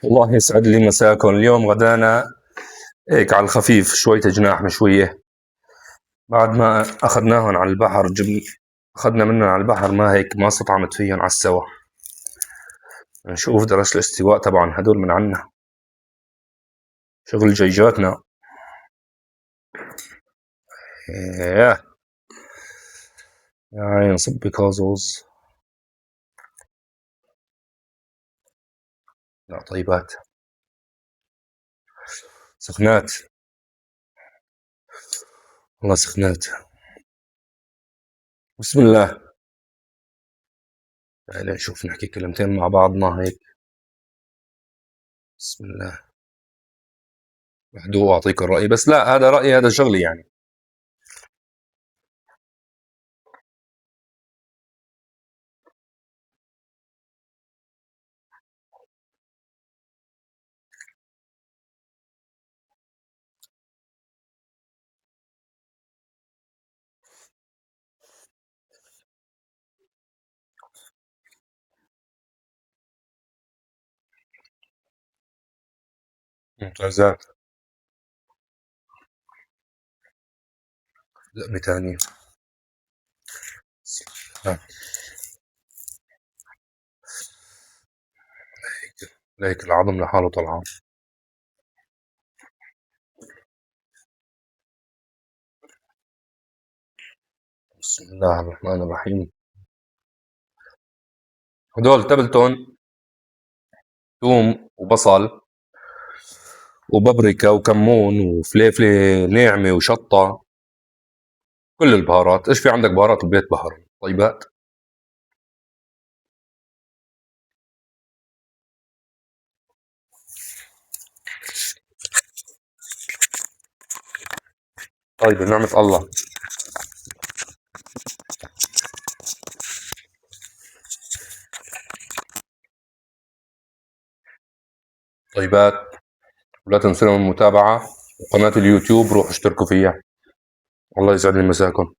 الله يسعد لي مساكم. اليوم غدانا هيك على الخفيف، شوية جناح مشوية بعد ما أخذناهن على البحر. أخذنا منهم على البحر، ما هيك ما استطعمت فيهم على السوا. نشوف درجة الاستواء طبعا، هدول من عنا شغل جيجاتنا. ياه يا عين صبي كازوز. لا طيبات سخنات، والله سخنات. بسم الله، تعالى نشوف نحكي كلمتين مع بعضنا هيك. بسم الله. بهدوء أعطيك الرأي، بس لا هذا رأيي، هذا شغلي يعني. ممتازات. لقمة تانية. آه. ليك العظم لحاله طلعان. بسم الله الرحمن الرحيم. هدول تبلتون ثوم وبصل وبابريكا وكمون وفليفلة ناعمة وشطة، كل البهارات. ايش في عندك بهارات البيت؟ بهر طيبات. طيب بنعمة الله. طيبات. ولا تنسوا المتابعة، وقناة اليوتيوب روحوا اشتركوا فيها. الله يسعد لي مساكم.